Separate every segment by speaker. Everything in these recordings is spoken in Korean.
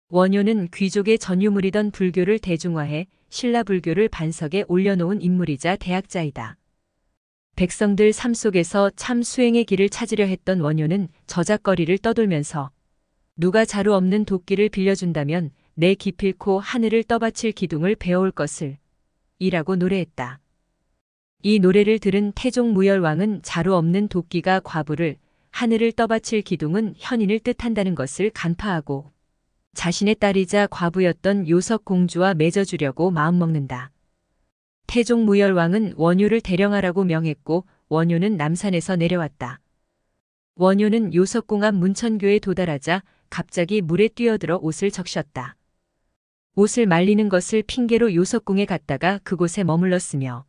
Speaker 1: 원효는 귀족의 전유물이던 불교를 대중화해 신라불교를 반석에 올려놓은 인물이자 대학자이다. 백성들 삶 속에서 참 수행의 길을 찾으려 했던 원효는 저작거리를 떠돌면서 누가 자루 없는 도끼를 빌려준다면 내 기필코 하늘을 떠받칠 기둥을 베어올 것을 이라고 노래했다. 이 노래를 들은 태종 무열왕은 자루 없는 도끼가 과부를, 하늘을 떠받칠 기둥은 현인을 뜻한다는 것을 간파하고 자신의 딸이자 과부였던 요석공주와 맺어주려고 마음먹는다. 태종 무열왕은 원효를 대령하라고 명했고 원효는 남산에서 내려왔다. 원효는 요석궁 앞 문천교에 도달하자 갑자기 물에 뛰어들어 옷을 적셨다. 옷을 말리는 것을 핑계로 요석궁에 갔다가 그곳에 머물렀으며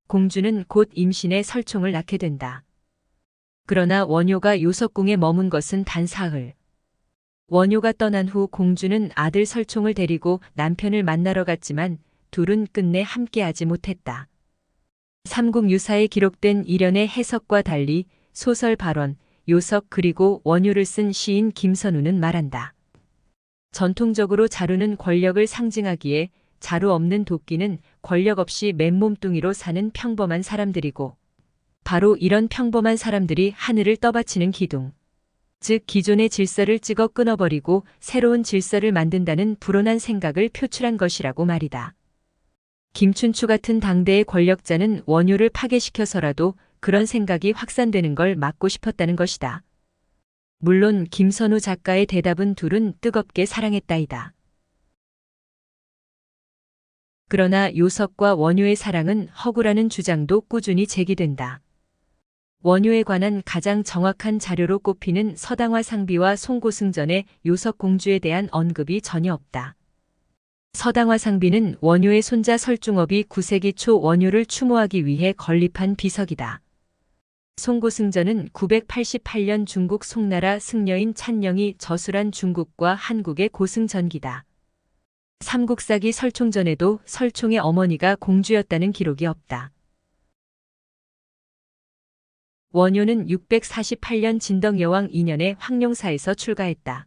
Speaker 1: 공주는 곧 임신해 설총을 낳게 된다. 그러나 원효가 요석궁에 머문 것은 단 사흘. 원효가 떠난 후 공주는 아들 설총을 데리고 남편을 만나러 갔지만 둘은 끝내 함께하지 못했다. 삼국유사에 기록된 일연의 해석과 달리 소설 발원, 요석 그리고 원효를 쓴 시인 김선우는 말한다. 전통적으로 자루는 권력을 상징하기에 자루 없는 도끼는 권력 없이 맨몸뚱이로 사는 평범한 사람들이고 바로 이런 평범한 사람들이 하늘을 떠받치는 기둥, 즉 기존의 질서를 찍어 끊어버리고 새로운 질서를 만든다는 불온한 생각을 표출한 것이라고 말이다. 김춘추 같은 당대의 권력자는 원효를 파괴시켜서라도 그런 생각이 확산되는 걸 막고 싶었다는 것이다. 물론 김선우 작가의 대답은 둘은 뜨겁게 사랑했다이다. 그러나 요석과 원효의 사랑은 허구라는 주장도 꾸준히 제기된다. 원효에 관한 가장 정확한 자료로 꼽히는 서당화 상비와 송고승전의 요석공주에 대한 언급이 전혀 없다. 서당화 상비는 원효의 손자 설중업이 9세기 초 원효를 추모하기 위해 건립한 비석이다. 송고승전은 988년 중국 송나라 승려인 찬령이 저술한 중국과 한국의 고승전기다. 삼국사기 설총전에도 설총의 어머니가 공주였다는 기록이 없다. 원효는 648년 진덕여왕 2년에 황룡사에서 출가했다.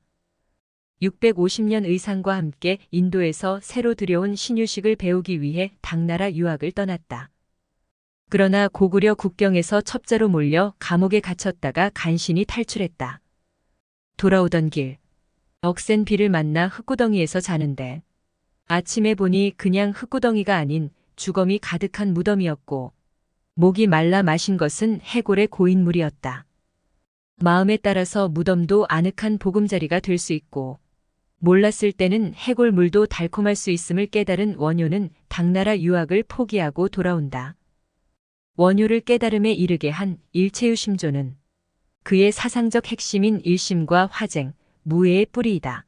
Speaker 1: 650년 의상과 함께 인도에서 새로 들여온 신유식을 배우기 위해 당나라 유학을 떠났다. 그러나 고구려 국경에서 첩자로 몰려 감옥에 갇혔다가 간신히 탈출했다. 돌아오던 길, 억센 비를 만나 흙구덩이에서 자는데 아침에 보니 그냥 흙구덩이가 아닌 주검이 가득한 무덤이었고 목이 말라 마신 것은 해골의 고인물이었다. 마음에 따라서 무덤도 아늑한 보금자리가 될 수 있고 몰랐을 때는 해골물도 달콤할 수 있음을 깨달은 원효는 당나라 유학을 포기하고 돌아온다. 원효를 깨달음에 이르게 한 일체유심조는 그의 사상적 핵심인 일심과 화쟁, 무예의 뿌리이다.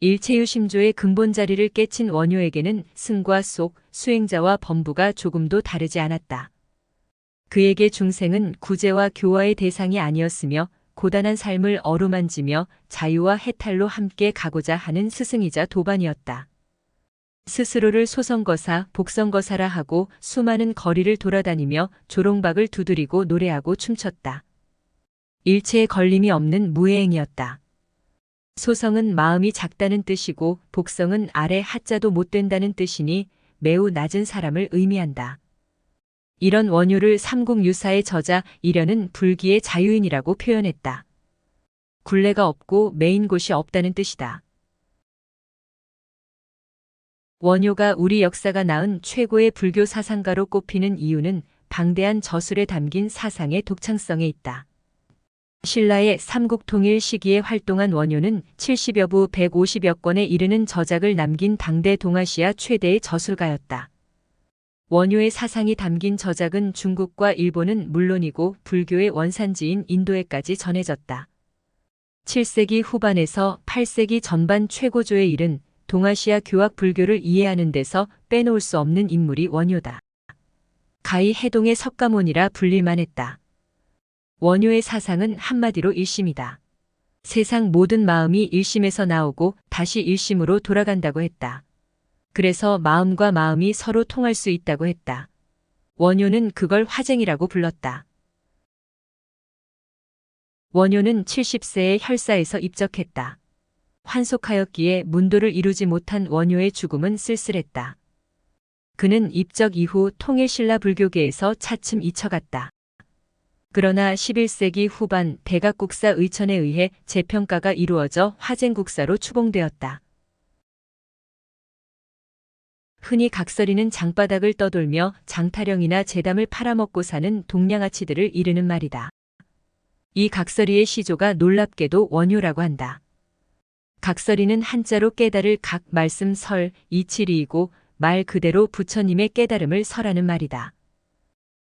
Speaker 1: 일체유심조의 근본 자리를 깨친 원효에게는 승과 속, 수행자와 범부가 조금도 다르지 않았다. 그에게 중생은 구제와 교화의 대상이 아니었으며 고단한 삶을 어루만지며 자유와 해탈로 함께 가고자 하는 스승이자 도반이었다. 스스로를 소성거사, 복성거사라 하고 수많은 거리를 돌아다니며 조롱박을 두드리고 노래하고 춤췄다. 일체에 걸림이 없는 무예행이었다. 소성은 마음이 작다는 뜻이고 복성은 아래 하자도 못 된다는 뜻이니 매우 낮은 사람을 의미한다. 이런 원효를 삼국유사의 저자 이련은 불기의 자유인이라고 표현했다. 굴레가 없고 메인 곳이 없다는 뜻이다. 원효가 우리 역사가 낳은 최고의 불교 사상가로 꼽히는 이유는 방대한 저술에 담긴 사상의 독창성에 있다. 신라의 삼국통일 시기에 활동한 원효는 70여 부 150여 권에 이르는 저작을 남긴 당대 동아시아 최대의 저술가였다. 원효의 사상이 담긴 저작은 중국과 일본은 물론이고 불교의 원산지인 인도에까지 전해졌다. 7세기 후반에서 8세기 전반 최고조에 이른 동아시아 교학 불교를 이해하는 데서 빼놓을 수 없는 인물이 원효다. 가히 해동의 석가모니라 불릴만 했다. 원효의 사상은 한마디로 일심이다. 세상 모든 마음이 일심에서 나오고 다시 일심으로 돌아간다고 했다. 그래서 마음과 마음이 서로 통할 수 있다고 했다. 원효는 그걸 화쟁이라고 불렀다. 원효는 70세에 혈사에서 입적했다. 환속하였기에 문도를 이루지 못한 원효의 죽음은 쓸쓸했다. 그는 입적 이후 통일 신라 불교계에서 차츰 잊혀갔다. 그러나 11세기 후반 백악국사 의천에 의해 재평가가 이루어져 화쟁국사로 추봉되었다. 흔히 각설이는 장바닥을 떠돌며 장타령이나 재담을 팔아먹고 사는 동양아치들을 이르는 말이다. 이 각설이의 시조가 놀랍게도 원효라고 한다. 각설이는 한자로 깨달을 각 말씀 설 이칠이이고 말 그대로 부처님의 깨달음을 설하는 말이다.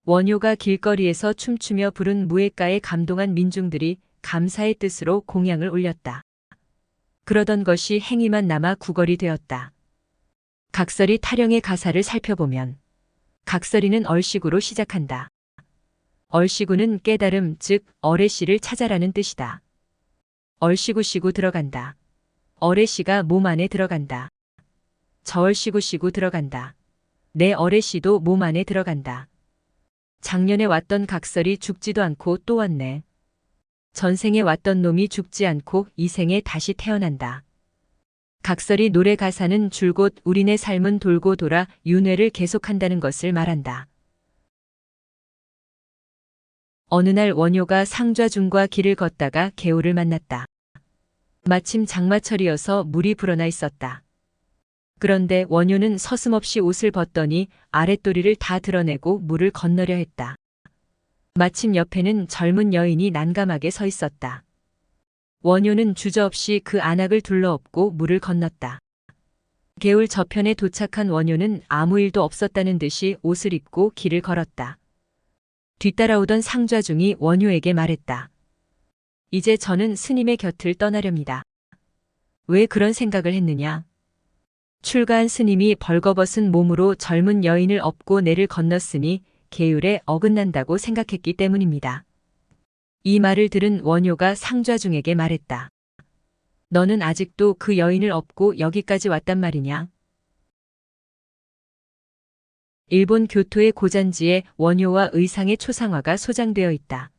Speaker 1: 원효가 길거리에서 춤추며 부른 무예가에 감동한 민중들이 감사의 뜻으로 공양을 올렸다. 그러던 것이 행위만 남아 구걸이 되었다. 각설이 타령의 가사를 살펴보면 각설이는 얼씨구로 시작한다. 얼씨구는 깨달음 즉 어레씨를 찾아라는 뜻이다. 얼씨구씨구 들어간다. 어레씨가 몸 안에 들어간다. 저얼씨구씨구 들어간다. 내 어레씨도 몸 안에 들어간다. 작년에 왔던 각설이 죽지도 않고 또 왔네. 전생에 왔던 놈이 죽지 않고 이 생에 다시 태어난다. 각설이 노래 가사는 줄곧 우리네 삶은 돌고 돌아 윤회를 계속한다는 것을 말한다. 어느 날 원효가 상좌중과 길을 걷다가 개오를 만났다. 마침 장마철이어서 물이 불어나 있었다. 그런데 원효는 서슴없이 옷을 벗더니 아랫도리를 다 드러내고 물을 건너려 했다. 마침 옆에는 젊은 여인이 난감하게 서 있었다. 원효는 주저없이 그 안악을 둘러엎고 물을 건넜다. 개울 저편에 도착한 원효는 아무 일도 없었다는 듯이 옷을 입고 길을 걸었다. 뒤따라오던 상좌중이 원효에게 말했다. 이제 저는 스님의 곁을 떠나렵니다. 왜 그런 생각을 했느냐? 출가한 스님이 벌거벗은 몸으로 젊은 여인을 업고 내를 건넜으니 계율에 어긋난다고 생각했기 때문입니다. 이 말을 들은 원효가 상좌중에게 말했다. 너는 아직도 그 여인을 업고 여기까지 왔단 말이냐? 일본 교토의 고잔지에 원효와 의상의 초상화가 소장되어 있다.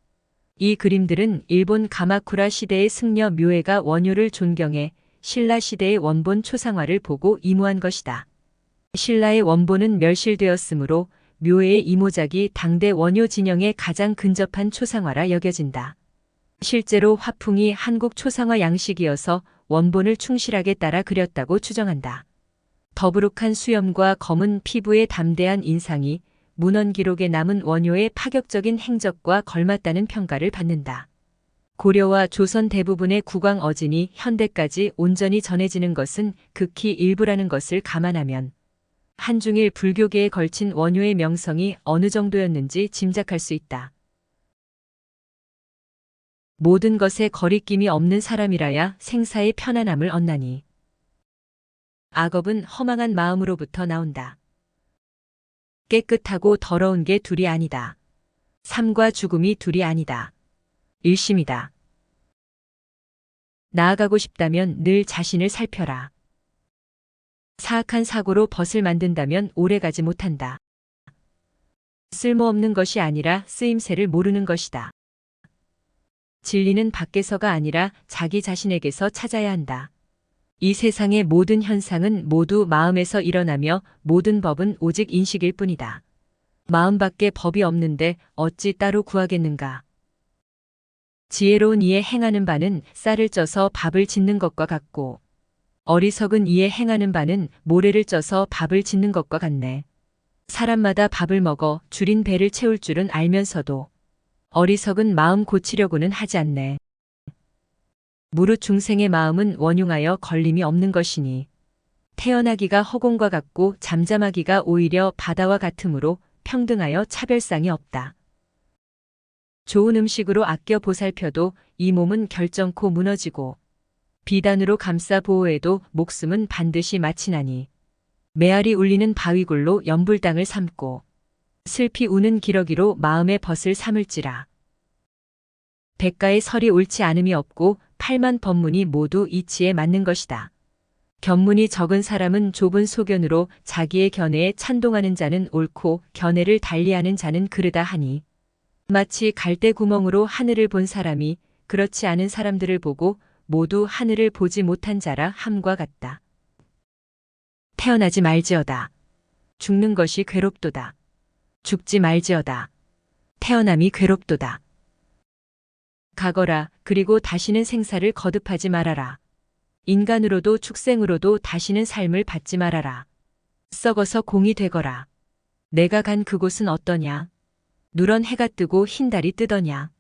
Speaker 1: 이 그림들은 일본 가마쿠라 시대의 승려 묘에가 원효를 존경해 신라 시대의 원본 초상화를 보고 이모한 것이다. 신라의 원본은 멸실되었으므로 묘의 이모작이 당대 원효 진영에 가장 근접한 초상화라 여겨진다. 실제로 화풍이 한국 초상화 양식이어서 원본을 충실하게 따라 그렸다고 추정한다. 더부룩한 수염과 검은 피부의 담대한 인상이 문헌 기록에 남은 원효의 파격적인 행적과 걸맞다는 평가를 받는다. 고려와 조선 대부분의 국왕 어진이 현대까지 온전히 전해지는 것은 극히 일부라는 것을 감안하면 한중일 불교계에 걸친 원효의 명성이 어느 정도였는지 짐작할 수 있다. 모든 것에 거리낌이 없는 사람이라야 생사의 편안함을 얻나니. 악업은 허망한 마음으로부터 나온다. 깨끗하고 더러운 게 둘이 아니다. 삶과 죽음이 둘이 아니다. 일심이다. 나아가고 싶다면 늘 자신을 살펴라. 사악한 사고로 벗을 만든다면 오래가지 못한다. 쓸모없는 것이 아니라 쓰임새를 모르는 것이다. 진리는 밖에서가 아니라 자기 자신에게서 찾아야 한다. 이 세상의 모든 현상은 모두 마음에서 일어나며 모든 법은 오직 인식일 뿐이다. 마음밖에 법이 없는데 어찌 따로 구하겠는가. 지혜로운 이의 행하는 바는 쌀을 쪄서 밥을 짓는 것과 같고 어리석은 이의 행하는 바는 모래를 쪄서 밥을 짓는 것과 같네. 사람마다 밥을 먹어 줄인 배를 채울 줄은 알면서도 어리석은 마음 고치려고는 하지 않네. 무릇 중생의 마음은 원흉하여 걸림이 없는 것이니 태어나기가 허공과 같고 잠잠하기가 오히려 바다와 같으므로 평등하여 차별상이 없다. 좋은 음식으로 아껴 보살펴도 이 몸은 결정코 무너지고 비단으로 감싸 보호해도 목숨은 반드시 마치나니 메아리 울리는 바위굴로 연불당을 삼고 슬피 우는 기러기로 마음의 벗을 삼을지라. 백가의 설이 옳지 않음이 없고 8만 법문이 모두 이치에 맞는 것이다. 견문이 적은 사람은 좁은 소견으로 자기의 견해에 찬동하는 자는 옳고 견해를 달리하는 자는 그르다 하니 마치 갈대 구멍으로 하늘을 본 사람이 그렇지 않은 사람들을 보고 모두 하늘을 보지 못한 자라 함과 같다. 태어나지 말지어다. 죽는 것이 괴롭도다. 죽지 말지어다. 태어남이 괴롭도다. 가거라. 그리고 다시는 생사를 거듭하지 말아라. 인간으로도 축생으로도 다시는 삶을 받지 말아라. 썩어서 공이 되거라. 내가 간 그곳은 어떠냐? 누런 해가 뜨고 흰 달이 뜨더냐?